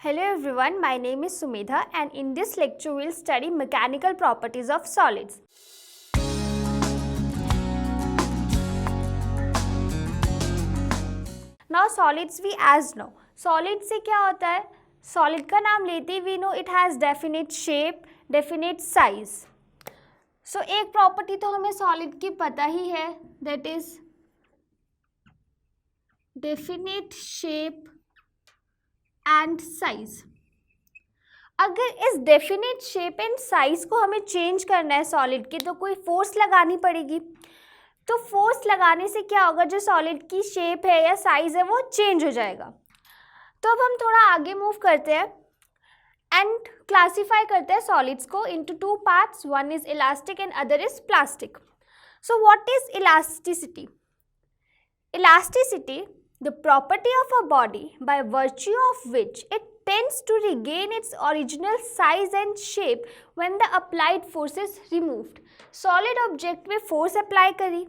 Hello everyone, my name is Sumedha and in this lecture we'll study mechanical properties of solids. Now solids we as know. Solid से क्या होता है? Solid का नाम लेते ही we know it has definite shape, definite size. So एक property तो हमें solid की पता ही है, that is definite shape and size. अगर इस डेफिनेट शेप एंड साइज को हमें चेंज करना है सॉलिड की तो कोई फोर्स लगानी पड़ेगी. तो फोर्स लगाने से क्या होगा, जो सॉलिड की शेप है या साइज है वो चेंज हो जाएगा. तो अब हम थोड़ा आगे मूव करते हैं एंड क्लासीफाई करते हैं सॉलिड्स को into two parts. One is elastic and other is plastic. So what is elasticity? Elasticity, the property of a body by virtue of which it tends to regain its original size and shape when the applied force is removed. Solid object में force apply करी,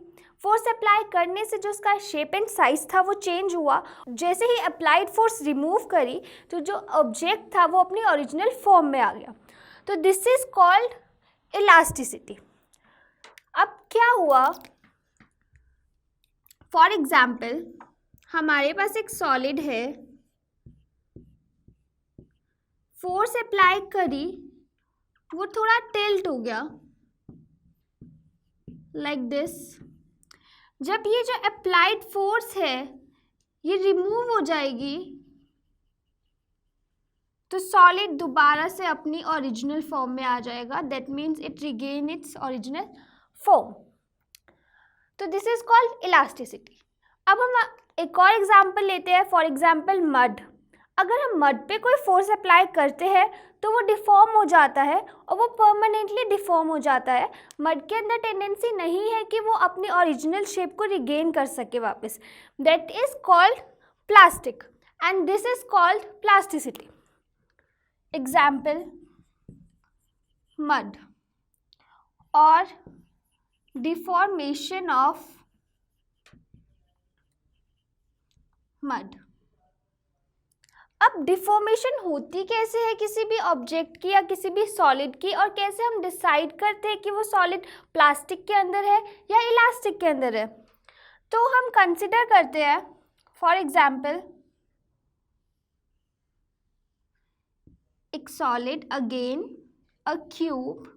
force apply करने से जो उसका shape and size था वो change हुआ. जैसे ही applied force remove करी तो जो object था वो अपनी original form में आ गया. तो this is called elasticity. अब क्या हुआ? For example, हमारे पास एक सॉलिड है, फोर्स अप्लाई करी, वो थोड़ा टिल्ट हो गया लाइक दिस. जब ये जो अप्लाइड फोर्स है ये रिमूव हो जाएगी तो सॉलिड दोबारा से अपनी ओरिजिनल फॉर्म में आ जाएगा. That means it regain its original form. तो दिस इज कॉल्ड इलास्टिसिटी. अब हम एक और एग्जाम्पल लेते हैं. For example mud. अगर हम मड पे कोई फोर्स अप्लाई करते हैं तो वो डिफॉर्म हो जाता है और वो परमानेंटली डिफॉर्म हो जाता है. मड के अंदर टेंडेंसी नहीं है कि वो अपनी ओरिजिनल शेप को रिगेन कर सके वापस. That is called plastic and this is called plasticity. Example mud और डिफॉर्मेशन ऑफ मड. अब डिफॉर्मेशन होती कैसे है किसी भी ऑब्जेक्ट की या किसी भी सॉलिड की, और कैसे हम डिसाइड करते हैं कि वो सॉलिड प्लास्टिक के अंदर है या इलास्टिक के अंदर है? तो हम कंसिडर करते हैं फॉर एग्जाम्पल एक सॉलिड, अगेन अ क्यूब.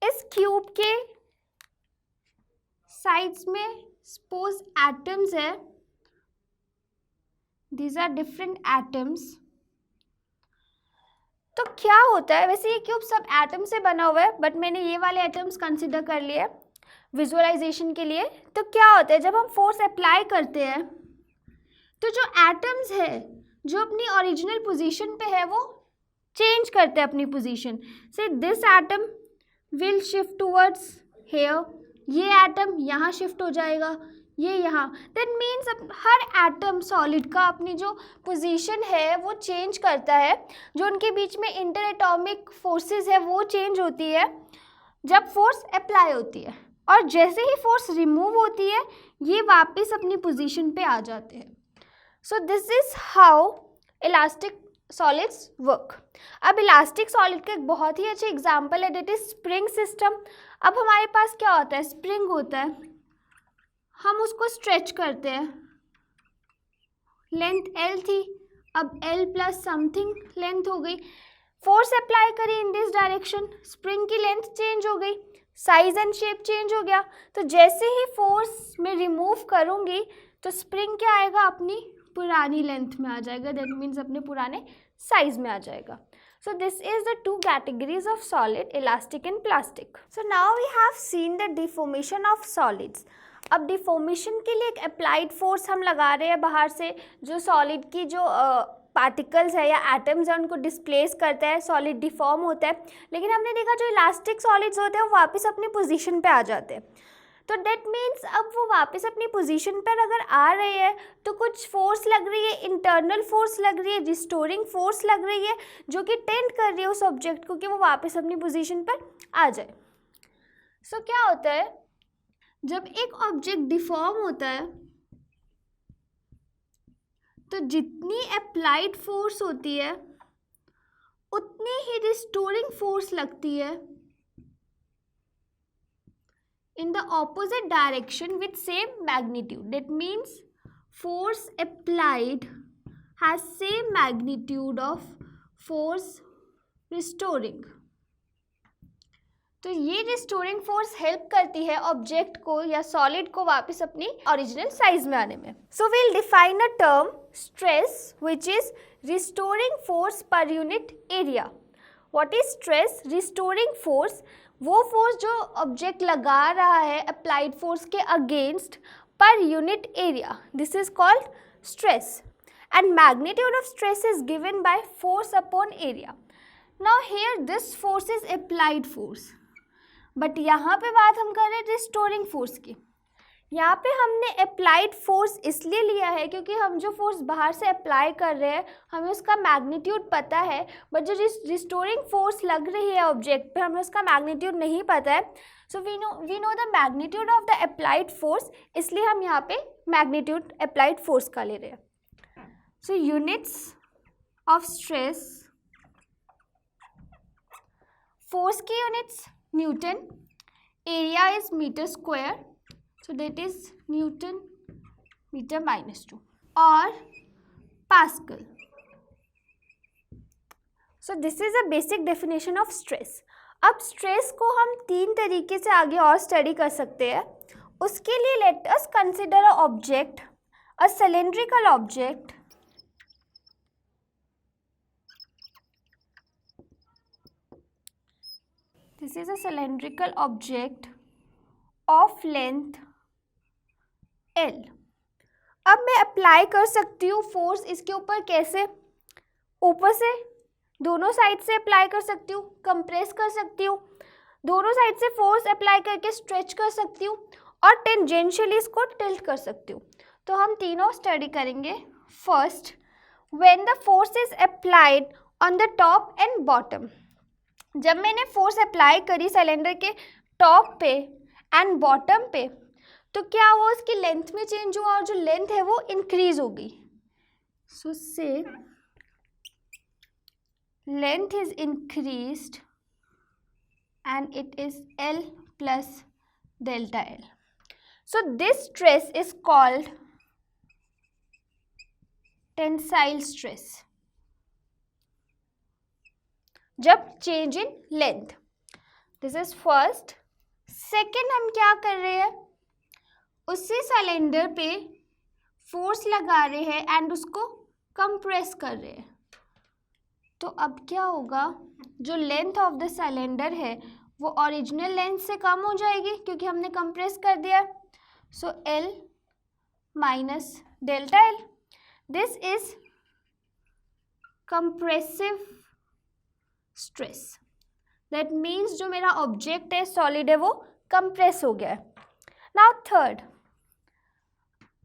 इस क्यूब के साइड्स में सपोज एटम्स है. These are different atoms. तो क्या होता है, वैसे ये क्यूब सब एटम से बना हुआ है बट मैंने ये वाले एटम्स कंसिडर कर लिए विजुअलाइजेशन के लिए. तो क्या होता है, जब हम फोर्स अप्लाई करते हैं तो जो एटम्स है जो अपनी ओरिजिनल पोजीशन पे है वो चेंज करते हैं अपनी position. Say this atom will shift towards here, ये एटम यहाँ शिफ्ट हो जाएगा, ये यहाँ. दैट मीन्स हर एटम सॉलिड का अपनी जो पोजीशन है वो चेंज करता है. जो उनके बीच में इंटर एटॉमिक फोर्सेस है वो चेंज होती है जब फोर्स अप्लाई होती है, और जैसे ही फोर्स रिमूव होती है ये वापस अपनी पोजीशन पे आ जाते हैं. सो this is how elastic solids work. अब इलास्टिक सॉलिड का एक बहुत ही अच्छे एग्जाम्पल है, दैट इज स्प्रिंग सिस्टम. अब हमारे पास क्या होता है, स्प्रिंग होता है, हम उसको स्ट्रेच करते हैं. लेंथ L थी, अब L प्लस समथिंग लेंथ हो गई. फोर्स अप्लाई करी इन दिस डायरेक्शन, स्प्रिंग की लेंथ चेंज हो गई, साइज एंड शेप चेंज हो गया. तो जैसे ही फोर्स में रिमूव करूँगी तो स्प्रिंग क्या आएगा, अपनी पुरानी लेंथ में आ जाएगा. दैट मीन्स अपने पुराने साइज में आ जाएगा. So this is the two categories of solid, elastic and plastic. So now we have seen the deformation of solids. अब डिफॉर्मेशन के लिए एक अप्लाइड फोर्स हम लगा रहे हैं बाहर से, जो सॉलिड की जो पार्टिकल्स है या एटम्स है उनको डिस्प्लेस करता है, सॉलिड डिफॉर्म होता है. लेकिन हमने देखा जो इलास्टिक सॉलिड्स होते हैं वो वापस अपनी पोजीशन पे आ जाते हैं. तो दैट मीन्स अब वो वापस अपनी पोजीशन पर अगर आ रहे हैं तो कुछ फोर्स लग रही है, इंटरनल फोर्स लग रही है, रिस्टोरिंग फोर्स लग रही है जो कि टेंड कर रही है उस ऑब्जेक्ट को कि वो वापस अपनी पोजीशन पर आ जाए. सो क्या होता है, जब एक ऑब्जेक्ट डिफॉर्म होता है तो जितनी अप्लाइड फोर्स होती है उतनी ही रिस्टोरिंग फोर्स लगती है in the opposite direction with same magnitude. That means force applied has same magnitude of force restoring. तो ये रिस्टोरिंग फोर्स हेल्प करती है ऑब्जेक्ट को या सॉलिड को वापस अपनी ओरिजिनल साइज में आने में. So we'll define a term stress which is restoring force per unit area. What is stress? Restoring force वो फोर्स जो ऑब्जेक्ट लगा रहा है अप्लाइड फोर्स के against per unit area. This is called stress and magnitude of stress is given by force upon area. Now here this force is applied force, but यहाँ पे बात हम कर रहे हैं रिस्टोरिंग फोर्स की. यहाँ पे हमने अप्लाइड फोर्स इसलिए लिया है क्योंकि हम जो फोर्स बाहर से अप्लाई कर रहे हैं हमें उसका मैग्नीट्यूड पता है, बट जो रिस्टोरिंग फोर्स लग रही है ऑब्जेक्ट पे हमें उसका मैग्नीट्यूड नहीं पता है. So we know the magnitude of the applied force, इसलिए हम यहाँ पे मैग्नीट्यूड अप्लाइड फोर्स का ले रहे हैं. So units of stress, force की units newton, area is metre square, so that is Newton meter minus 2 or Pascal. So this is a basic definition of stress. अब स्ट्रेस को हम 3 तरीके से आगे और स्टडी कर सकते हैं. उसके लिए let us consider a object, a cylindrical object this is a cylindrical object of length L. अब मैं अप्लाई कर सकती हूँ फोर्स इसके ऊपर. कैसे? ऊपर से दोनों साइड से अप्लाई कर सकती हूँ, कंप्रेस कर सकती हूँ, दोनों साइड से फोर्स अप्लाई करके स्ट्रेच कर सकती हूँ और टेंजेंशियली इसको टिल्ट कर सकती हूँ. तो हम तीनों स्टडी करेंगे. First, when the force is applied on the top and bottom. जब मैंने फोर्स अप्लाई करी सिलेंडर के टॉप पे एंड बॉटम पे तो क्या हुआ? उसकी लेंथ में चेंज हुआ और जो लेंथ है वो इंक्रीज हो गई. So say length is increased and it is L plus delta L. So this stress is called tensile stress. जब change in length. This is first. Second, हम क्या कर रहे हैं? उसी सिलेंडर पे फोर्स लगा रहे हैं एंड उसको कंप्रेस कर रहे हैं. तो अब क्या होगा? जो लेंथ ऑफ द सिलेंडर है वो ओरिजिनल लेंथ से कम हो जाएगी क्योंकि हमने कंप्रेस कर दिया. सो L minus delta L. This is compressive stress. That means जो मेरा ऑब्जेक्ट है सॉलिड है वो कंप्रेस हो गया है. नाउ थर्ड,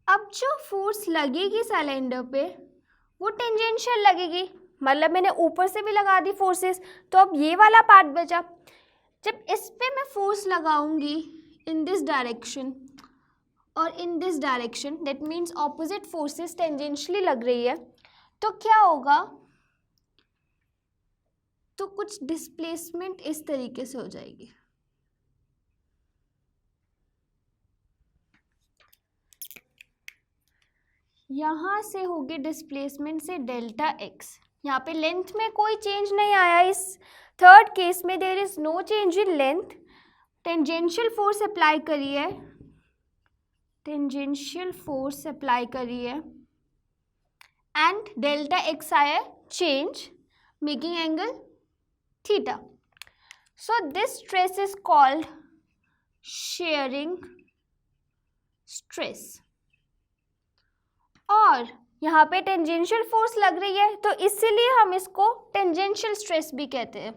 अब जो फोर्स लगेगी सिलेंडर पे वो टेंजेंशियल लगेगी. मतलब मैंने ऊपर से भी लगा दी फोर्सेस, तो अब ये वाला पार्ट बचा. जब इस पे मैं फोर्स लगाऊंगी इन दिस डायरेक्शन और in this direction, that means opposite forces tangentially लग रही है, तो क्या होगा? तो कुछ डिस्प्लेसमेंट इस तरीके से हो जाएगी. यहाँ से होगी डिस्प्लेसमेंट से डेल्टा x. यहाँ पे लेंथ में कोई चेंज नहीं आया. इस थर्ड केस में there is no change in length. Tangential force apply करी है, टेंजेंशियल फोर्स अप्लाई करी है एंड डेल्टा x आया change, making angle theta. So this stress is called shearing stress. और यहाँ पे टेंजेंशियल फोर्स लग रही है तो इसीलिए हम इसको टेंजेंशियल स्ट्रेस भी कहते हैं.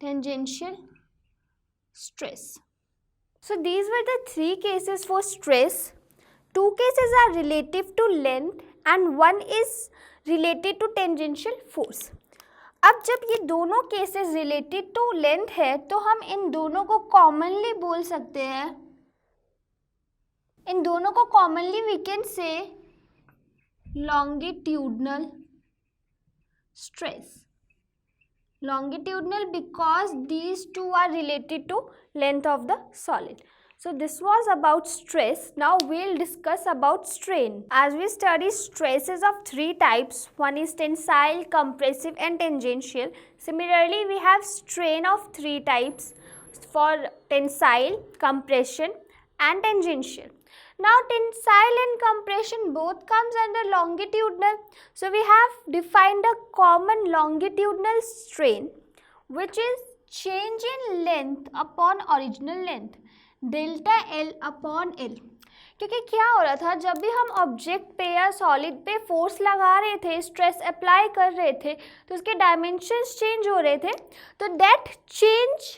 Tangential stress. So these were the 3 cases for stress. 2 cases are relative to length and 1 is related to tangential force. अब जब ये दोनों केसेस रिलेटेड टू लेंथ है तो हम इन दोनों को कॉमनली बोल सकते हैं इन दोनों को commonly we can say longitudinal stress. Longitudinal because these two are related to length of the solid. So this was about stress. Now we'll discuss about strain. As we study stresses of three types, one is tensile, compressive and tangential. Similarly, we have strain of three types for tensile, compression and tangential. Now tensile and compression both comes under longitudinal. So we have defined a common longitudinal strain which is change in length upon original length, delta L upon L. क्योंकि क्या हो रहा था, जब भी हम object पे या सॉलिड पे फोर्स लगा रहे थे, स्ट्रेस अप्लाई कर रहे थे, तो उसके डायमेंशंस चेंज हो रहे थे. तो that change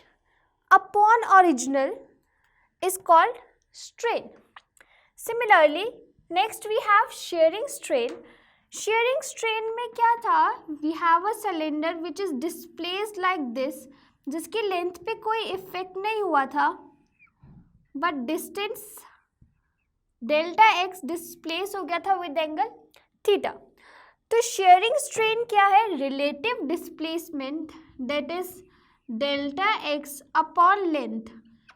upon original is called strain. Similarly, next we have shearing strain. Shearing strain में क्या था, we have a cylinder which is displaced like this, जिसकी लेंथ पे कोई इफेक्ट नहीं हुआ था, but distance delta x displace हो गया था with angle थीटा. तो shearing strain क्या है, relative displacement, that is delta x upon length.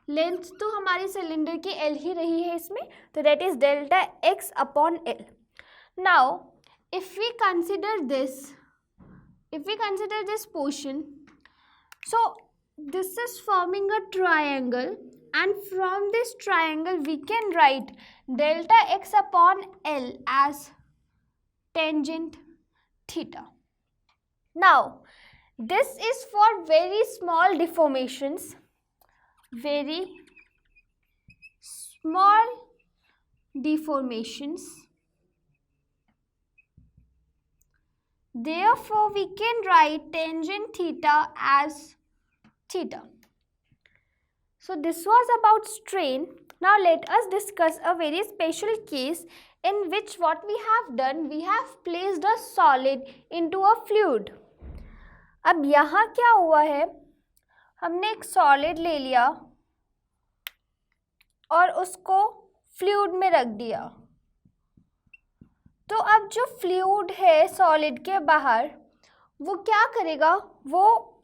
Length तो हमारी सिलेंडर की एल ही रही है इसमें, तो that is delta x upon l. Now if we consider this portion, so this is forming a triangle and from this triangle we can write delta x upon l as tangent theta. Now this is for very small deformations, very small deformations. Therefore, we can write tangent theta as theta. So, this was about strain. Now, let us discuss a very special case in which what we have done, we have placed a solid into a fluid. अब यहाँ क्या हुआ है, हमने एक solid ले लिया और उसको फ्लूइड में रख दिया. तो अब जो फ्लूइड है सॉलिड के बाहर, वो क्या करेगा, वो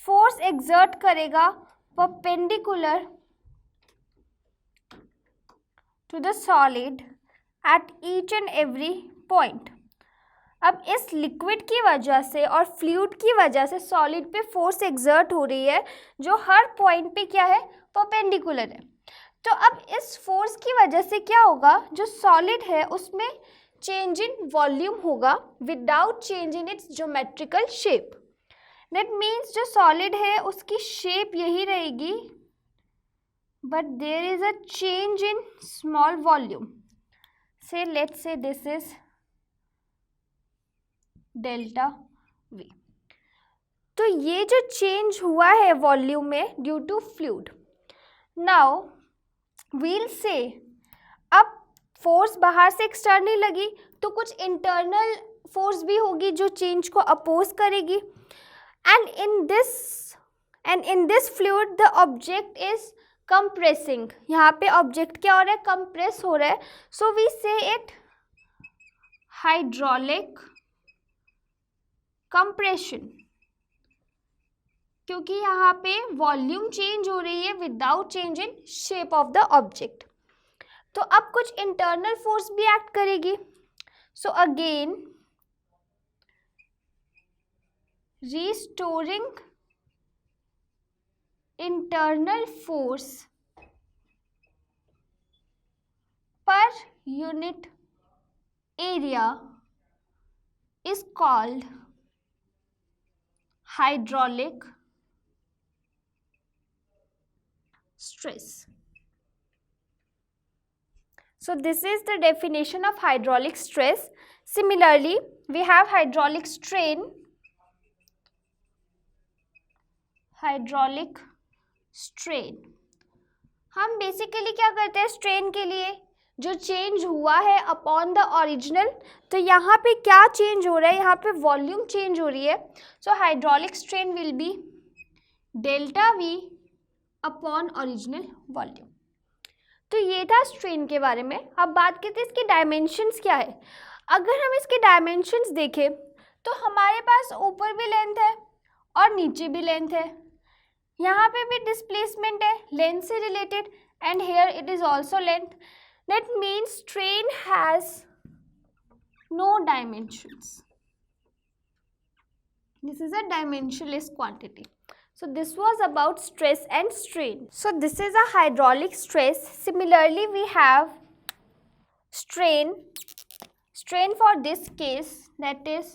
फोर्स एक्सर्ट करेगा perpendicular to the solid at each and every point. अब इस लिक्विड की वजह से और फ्लूइड की वजह से सॉलिड पे फोर्स एक्सर्ट हो रही है जो हर पॉइंट पे क्या है, परपेंडिकुलर है. तो अब इस फोर्स की वजह से क्या होगा, जो सॉलिड है उसमें चेंज इन वॉल्यूम होगा without change in its geometrical shape. That means जो सॉलिड है उसकी शेप यही रहेगी, but there is a change in small volume. Say let's say this is delta V. तो ये जो चेंज हुआ है वॉल्यूम में due to fluid. Now we'll say अब फोर्स बाहर से एक्सटर्नल लगी तो कुछ इंटरनल फोर्स भी होगी जो चेंज को अपोज करेगी. And in this fluid the object is compressing. यहाँ पे ऑब्जेक्ट क्या हो रहा है, कंप्रेस हो रहा है. सो वी से इट हाइड्रोलिक कंप्रेशन, क्योंकि यहाँ पे वॉल्यूम चेंज हो रही है without change in shape of the object. तो अब कुछ इंटरनल फोर्स भी एक्ट करेगी. So again restoring internal force per unit area is called hydraulic stress. So this is the definition of hydraulic stress. Similarly, we have hydraulic strain. Hydraulic strain. हम basically क्या करते हैं strain के लिए, जो change हुआ है अपॉन द ओरिजिनल, तो यहाँ पे क्या चेंज हो रहा है, यहाँ पे वॉल्यूम चेंज हो रही है. So hydraulic strain will be delta V upon original volume. तो ये था स्ट्रेन के बारे में। अब बात करते हैं इसकी डायमेंशंस क्या है। अगर हम इसके डायमेंशंस देखें तो हमारे पास ऊपर भी लेंथ है और नीचे भी लेंथ है, यहाँ पे भी डिस्प्लेसमेंट है लेंथ से related, and here it is also length. That means strain has no dimensions. This is a dimensionless quantity. So this was about stress and strain. So this is a hydraulic stress. Similarly, we have strain. Strain for this case, that is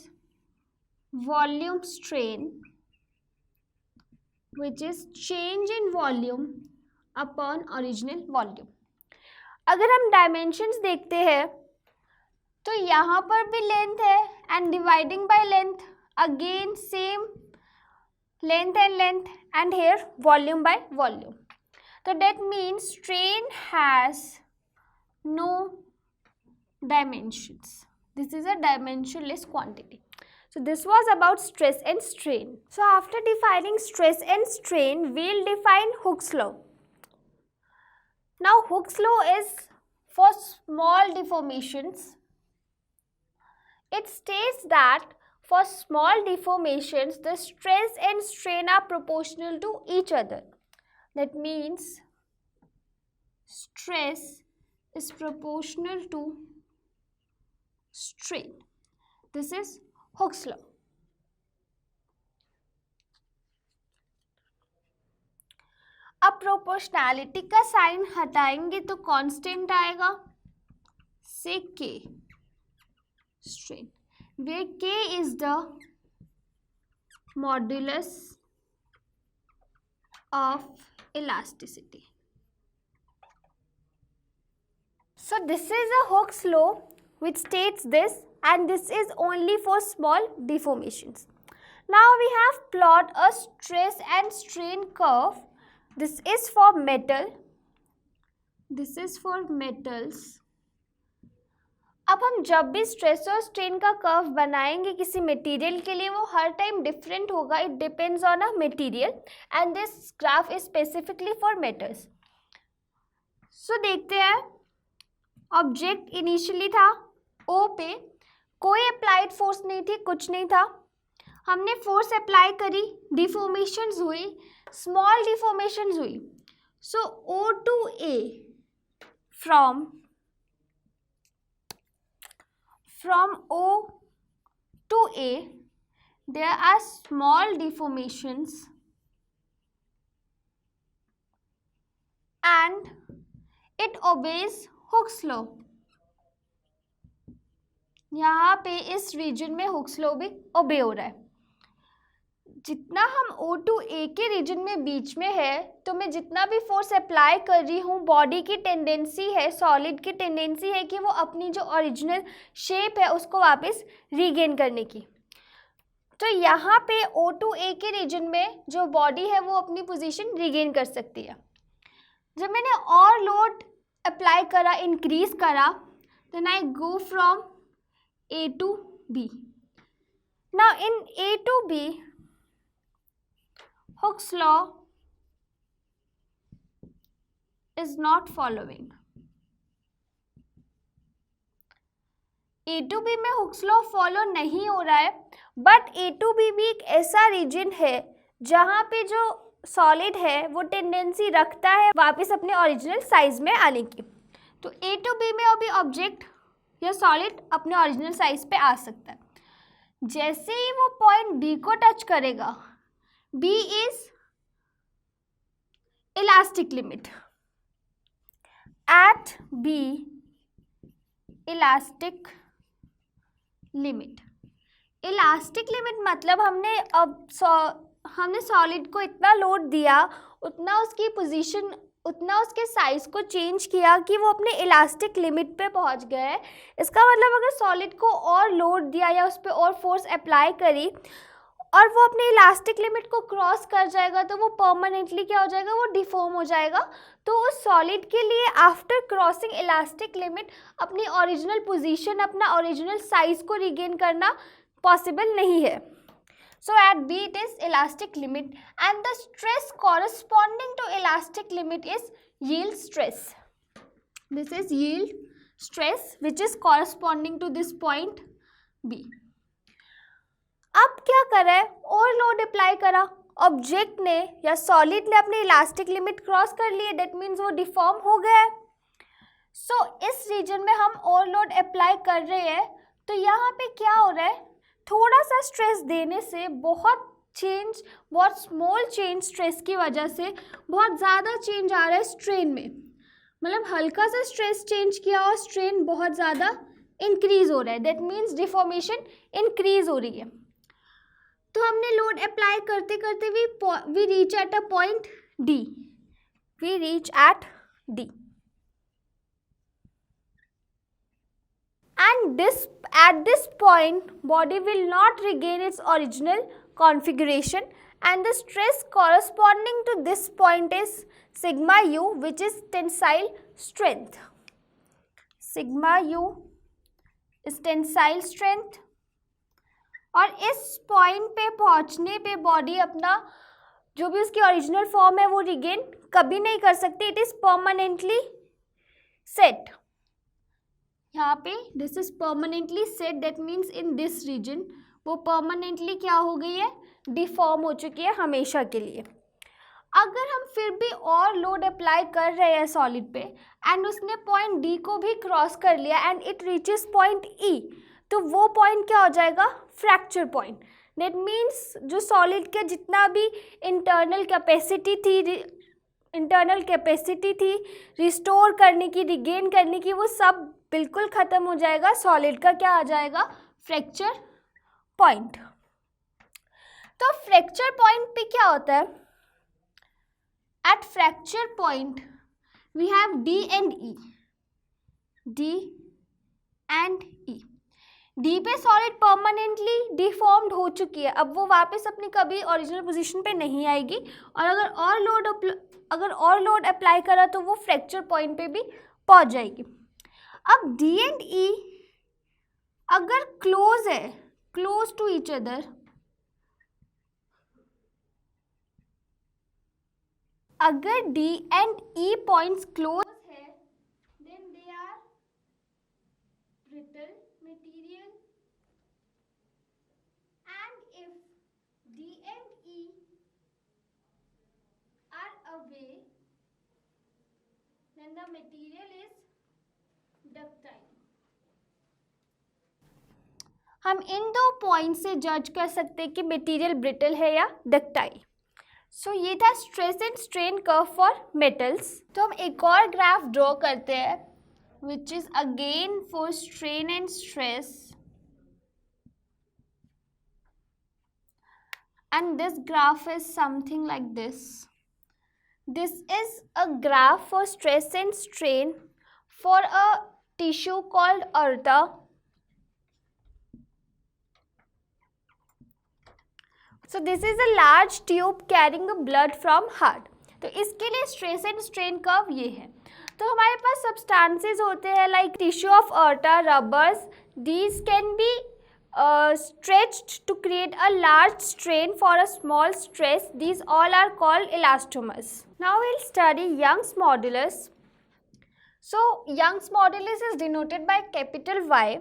volume strain, which is change in volume upon original volume. अगर हम dimensions देखते हैं तो यहाँ पर भी length है and dividing by length. Again same length and length, and here volume by volume. So that means strain has no dimensions. This is a dimensionless quantity. So this was about stress and strain. So after defining stress and strain, we'll define Hooke's law. Now Hooke's law is for small deformations. It states that for small deformations, the stress and strain are proportional to each other. That means stress is proportional to strain. This is Hooke's law. अब proportionality का sign हटाएंगे तो constant आएगा से K strain, where K is the modulus of elasticity. So this is a Hooke's law which states this, and this is only for small deformations. Now we have plot a stress and strain curve. This is for metal. This is for metals. अब हम जब भी stress और strain का curve बनाएंगे किसी material के लिए, वो हर टाइम डिफरेंट होगा. It depends on a material, and this graph is specifically for metals. सो देखते हैं. ऑब्जेक्ट इनिशियली था O पे, कोई अप्लाइड फोर्स नहीं थी, कुछ नहीं था. हमने फोर्स अप्लाई करी, डिफॉर्मेशंस हुई, स्मॉल डिफॉर्मेशंस हुई. सो O to A, from O to A, there are small deformations and it obeys Hooke's law. यहाँ पे इस रीजन में Hooke's law भी ओबे हो रहा है. जितना हम O to A के रीजन में बीच में है, तो मैं जितना भी फोर्स अप्लाई कर रही हूँ, बॉडी की टेंडेंसी है, सॉलिड की टेंडेंसी है कि वो अपनी जो ओरिजिनल शेप है उसको वापस रीगेन करने की. तो यहाँ पे O to A के रीजन में जो बॉडी है वो अपनी पोजीशन रीगेन कर सकती है. जब मैंने और लोड अप्लाई करा, इंक्रीज करा, then I go from A to B. Now in A to B, Hooke's law is not following. A to B में Hooke's law फॉलो नहीं हो रहा है, बट A to B भी एक ऐसा रीजन है जहाँ पे जो सॉलिड है वो टेंडेंसी रखता है वापस अपने ओरिजिनल साइज में आने की. तो A to B में अभी ऑब्जेक्ट या सॉलिड अपने ओरिजिनल साइज पे आ सकता है. जैसे ही वो पॉइंट B को टच करेगा, B is elastic limit. At B, elastic limit. Elastic limit मतलब हमने सॉलिड को इतना लोड दिया, उतना उसकी पोजीशन, उतना उसके साइज को चेंज किया कि वो अपने इलास्टिक लिमिट पे पहुंच गए. इसका मतलब अगर सॉलिड को और लोड दिया या उस पर और फोर्स अप्लाई करी और वो अपने इलास्टिक लिमिट को क्रॉस कर जाएगा, तो वो परमानेंटली क्या हो जाएगा, वो डिफॉर्म हो जाएगा. तो उस सॉलिड के लिए आफ्टर क्रॉसिंग इलास्टिक लिमिट अपनी ओरिजिनल पोजीशन, अपना ओरिजिनल साइज को रिगेन करना पॉसिबल नहीं है. सो eight B it is elastic limit, and the stress corresponding to elastic limit is yield stress. This is yield stress which is corresponding to this point B. अब क्या करा है, और load apply करा, object ने या सॉलिड ने अपनी इलास्टिक लिमिट क्रॉस कर ली है, दैट मीन्स वो डिफॉर्म हो गया है. सो इस रीजन में हम और लोड अप्लाई कर रहे हैं, तो यहाँ पे क्या हो रहा है, थोड़ा सा स्ट्रेस देने से बहुत स्मॉल चेंज स्ट्रेस की वजह से बहुत ज़्यादा चेंज आ रहा है स्ट्रेन में. मतलब हल्का सा स्ट्रेस चेंज किया और स्ट्रेन बहुत ज़्यादा इंक्रीज हो रहा है, दैट मीन्स डिफॉर्मेशन इंक्रीज हो रही है. तो हमने लोड अप्लाई करते करते we reach at a point D. We reach at D and at this point body will not regain its original configuration, and the stress corresponding to this point is sigma u, which is tensile strength. Sigma u is tensile strength. और इस point पे पहुंचने पे body अपना जो भी उसकी original form है वो रिगेन कभी नहीं कर सकती. It is permanently set. यहाँ पे this is permanently set, that means in this region वो परमानेंटली क्या हो गई है, डिफॉर्म हो चुकी है हमेशा के लिए. अगर हम फिर भी और लोड अप्लाई कर रहे हैं सॉलिड पे एंड उसने पॉइंट डी को भी क्रॉस कर लिया एंड इट रीचेस पॉइंट ई, तो वो पॉइंट क्या हो जाएगा, फ्रैक्चर पॉइंट. दैट मीन्स जो सॉलिड का जितना भी इंटरनल कैपेसिटी थी रिस्टोर करने की, रिगेन करने की, वो सब बिल्कुल ख़त्म हो जाएगा. सॉलिड का क्या आ जाएगा, फ्रैक्चर पॉइंट. तो फ्रैक्चर पॉइंट पे क्या होता है, at fracture point we have D and E. D and E. D पे सॉलिड परमानेंटली डिफॉर्म्ड हो चुकी है, अब वो वापस अपनी कभी ओरिजिनल पोजीशन पे नहीं आएगी. और अगर और लोड अप्लाई करा तो वो फ्रैक्चर पॉइंट पे भी पहुंच जाएगी. अब डी एंड ई अगर क्लोज है, क्लोज टू ईच अदर, अगर D and E points close है, then they are brittle material, and if D and E are away, then the material is ductile. हम इन दो पॉइंट से जज कर सकते हैं कि मटेरियल ब्रिटल है या डक्टाइल. सो ये था stress and strain curve for metals. तो हम एक और ग्राफ ड्रॉ करते हैं which is again for strain and stress, and this graph is something like this. This is a graph for stress and strain for a tissue called aorta. So this is a large tube carrying the blood from heart. तो इसके लिए stress and strain curve ये है. तो हमारे पास substances होते हैं like tissue of aorta, rubbers. These can be stretched to create a large strain for a small stress. These all are called elastomers. Now we'll study Young's modulus. So Young's modulus is denoted by capital Y.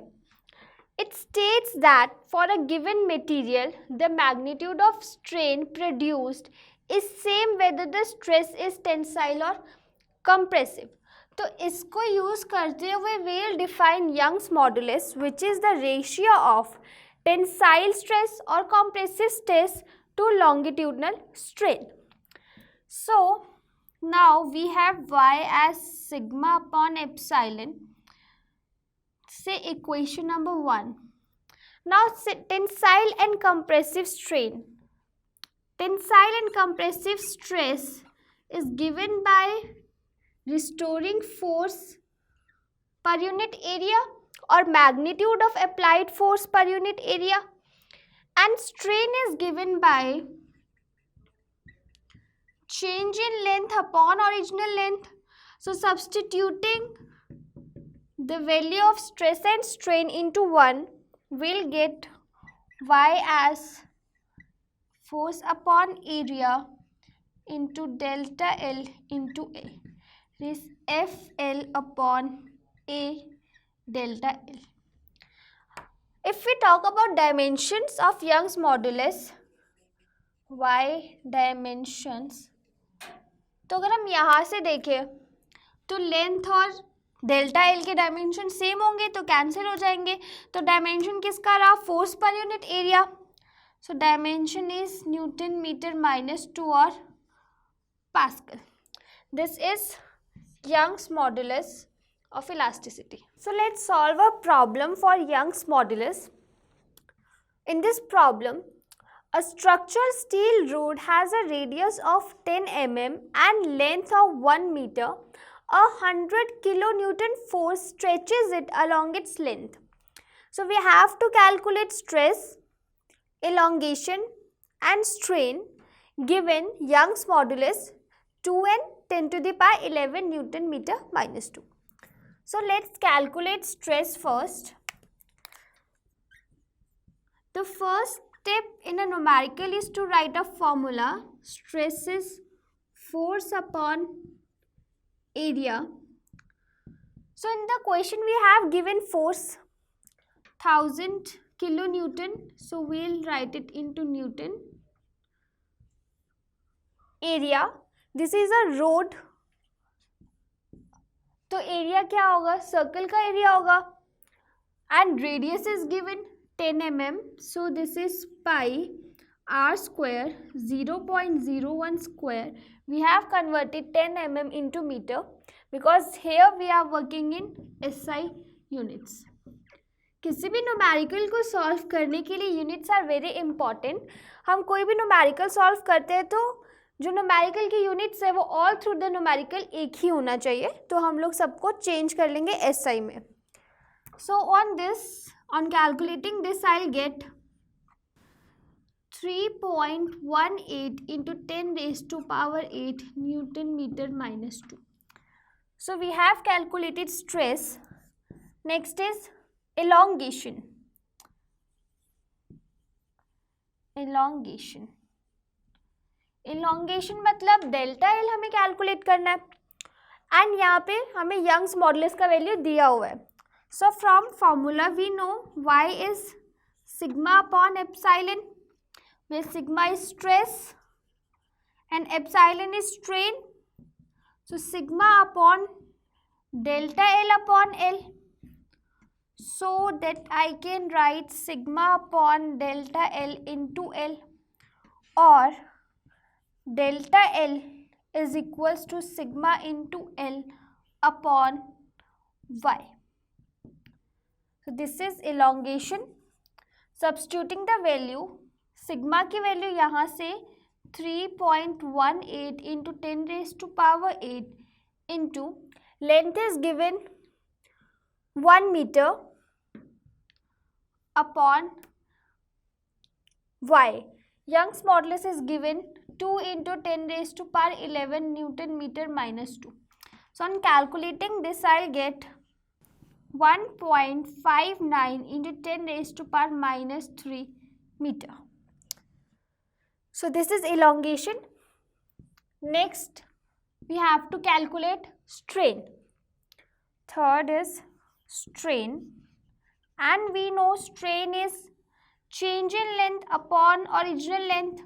It states that for a given material, the magnitude of strain produced is same whether the stress is tensile or compressive. तो इसको use करते हुए we will define Young's modulus, which is the ratio of tensile stress or compressive stress to longitudinal strain. So now we have Y as sigma upon epsilon. Say equation number 1. Now tensile and compressive strain. Tensile and compressive stress is given by restoring force per unit area or magnitude of applied force per unit area, and strain is given by change in length upon original length. So substituting the value of stress and strain into 1, we'll get Y as force upon area into delta L into A. is FL upon A delta L. If we talk about dimensions of Young's modulus, Y dimensions, तो अगर हम यहाँ से देखें तो length और delta L के dimension same होंगे तो कैंसिल हो जाएंगे. तो डायमेंशन किसका रहा? Force per unit area. So dimension is newton metre -2 और pascal. This is Young's modulus of elasticity. So let's solve a problem for Young's modulus. In this problem, a structural steel rod has a radius of 10 mm and length of 1 meter. A 100 kilonewton force stretches it along its length. So we have to calculate stress, elongation and strain given Young's modulus 2n 10 to the power 11 Newton meter -2. So let's calculate stress first. The first step in a numerical is to write a formula. Stress is force upon area. So in the question we have given force 1000 kilonewton. So we'll write it into Newton. Area. This is a road. तो area क्या होगा? Circle का area होगा. And radius is given 10 mm. So this is pi r square 0.01 square. We have converted 10 mm into meter because here we are working in SI units. किसी भी numerical को solve करने के लिए यूनिट्स आर वेरी इंपॉर्टेंट. हम कोई भी numerical solve करते हैं तो जो न्यूमेरिकल की यूनिट्स है वो ऑल थ्रू द न्यूमेरिकल एक ही होना चाहिए. तो हम लोग सबको चेंज कर लेंगे SI में. So on calculating this I will get 3.18 into 10 raised to power 8 Newton meter -2. So we have calculated stress. Next is elongation. Elongation मतलब डेल्टा एल हमें कैलकुलेट करना है. एंड यहाँ पे हमें यंग्स मॉडुलस का वैल्यू दिया हुआ है. So from formula we know y is sigma upon epsilon, where sigma is stress and epsilon is strain. So sigma upon delta L upon L, so that I can write sigma upon delta L into L, or delta L is equals to sigma into L upon y. So this is elongation. Substituting the value, sigma की value यहाँ से 3.18 into 10 raised to power 8 into length is given 1 metre upon y. Young's modulus is given 2 into 10 raised to power 11 Newton meter -2. So on calculating this I'll get 1.59 into 10 raised to power -3 meter. So this is elongation. Next we have to calculate strain. Third is strain, and we know strain is change in length upon original length.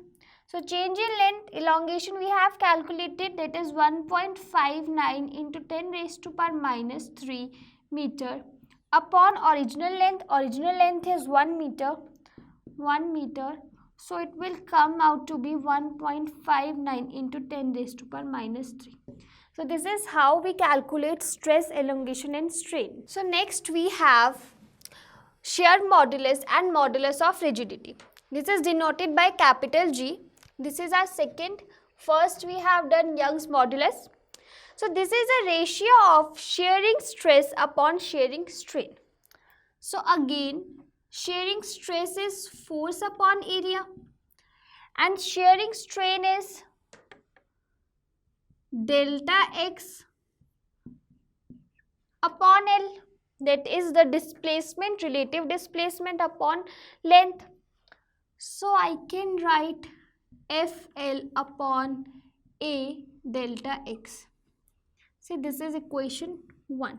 So change in length, elongation we have calculated, that is 1.59 into 10 raised to power -3 meter upon original length. Original length is 1 meter. So it will come out to be 1.59 into 10 raised to power -3. So this is how we calculate stress, elongation and strain. So next we have shear modulus and modulus of rigidity. This is denoted by capital G. This is our second. First we have done Young's modulus. So this is a ratio of shearing stress upon shearing strain. So again, shearing stress is force upon area and shearing strain is delta x upon L, that is the displacement, relative displacement upon length. So I can write FL upon A delta x. See, this is equation 1.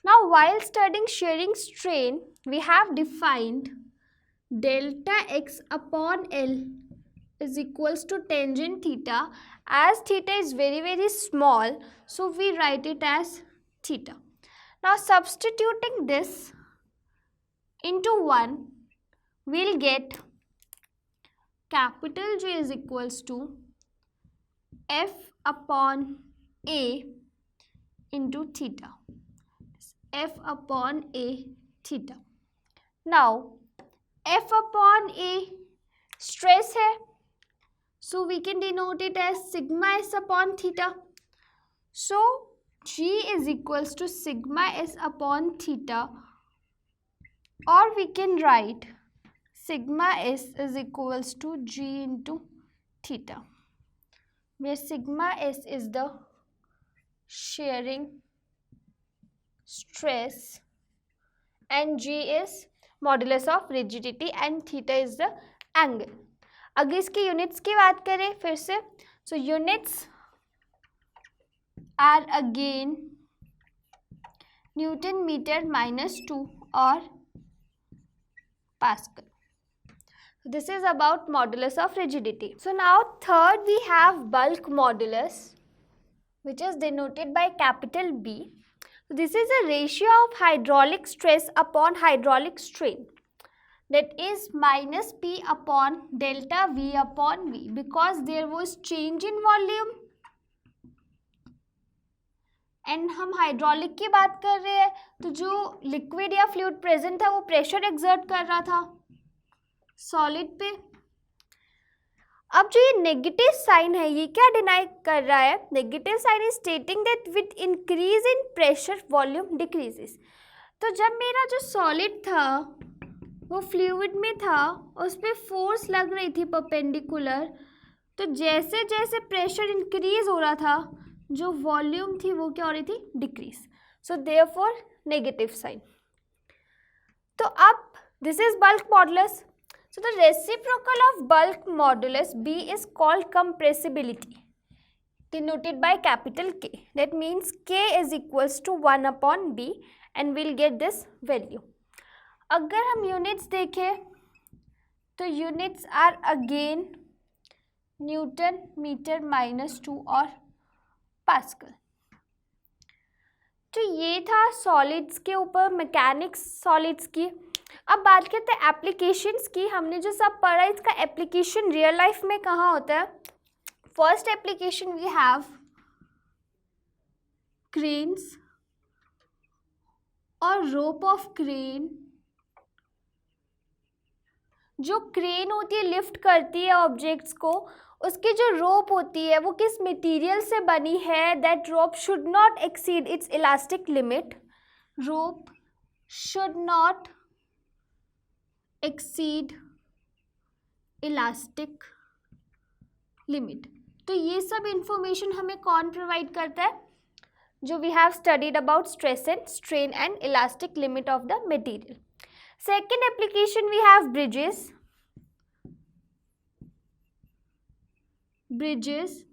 Now, while studying shearing strain, we have defined delta x upon L is equals to tangent theta. As theta is very, very small, so we write it as theta. Now, substituting this into 1, we'll get capital J is equals to F upon A into theta. F upon A theta. Now, F upon A stress है, so we can denote it as sigma S upon theta. So, G is equals to sigma S upon theta, or we can write sigma S is equals to G into theta, where sigma S is the shearing stress and G is modulus of rigidity and theta is the angle. अगर इसकी units की बात करें फिर से, so units are again Newton meter minus 2 or Pascal. This is about modulus of rigidity. So now third we have bulk modulus, which is denoted by capital B. So this is a ratio of hydraulic stress upon hydraulic strain, that is minus P upon delta V upon V, because there was change in volume and हम hydraulic की बात कर रहे हैं, तो जो liquid या fluid present था वो प्रेशर एक्सर्ट कर रहा था सॉलिड पे. अब जो ये नेगेटिव साइन है ये क्या डिनाई कर रहा है? Negative sign is stating that with increase in pressure volume decreases. तो जब मेरा जो सॉलिड था वो फ्लूइड में था, उस पर फोर्स लग रही थी परपेंडिकुलर, तो जैसे जैसे प्रेशर इंक्रीज हो रहा था जो वॉल्यूम थी वो क्या हो रही थी? Decrease. So therefore negative sign. तो अब this is bulk modulus. So the reciprocal of bulk modulus B is called compressibility, denoted by capital K. That means K is equals to 1 upon B and we'll get this value. अगर हम units देखें तो units are again Newton meter minus 2 और Pascal. तो ये था solids के ऊपर, मैकेनिक्स सॉलिड्स की. अब बात करते हैं एप्लीकेशंस की. हमने जो सब पढ़ा इसका एप्लीकेशन रियल लाइफ में कहाँ होता है? First application we have cranes और रोप ऑफ क्रेन. जो क्रेन होती है लिफ्ट करती है ऑब्जेक्ट्स को, उसकी जो रोप होती है वो किस मटेरियल से बनी है? That rope should not exceed it's elastic limit. Rope should not exceed elastic limit. तो ये सब इंफॉर्मेशन हमें कौन प्रोवाइड करता है? जो we have studied about stress and strain and elastic limit of the material. Second application we have bridges. Bridges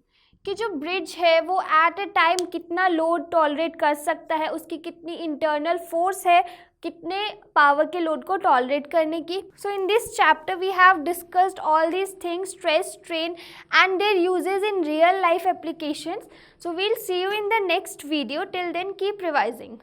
कि जो ब्रिज है वो एट अ टाइम कितना लोड टॉलरेट कर सकता है, उसकी कितनी इंटरनल फोर्स है, कितने पावर के लोड को टॉलरेट करने की. So in this chapter we have discussed all these things, stress, strain and their uses in real life applications. So we'll see you in the next video. Till then keep revising.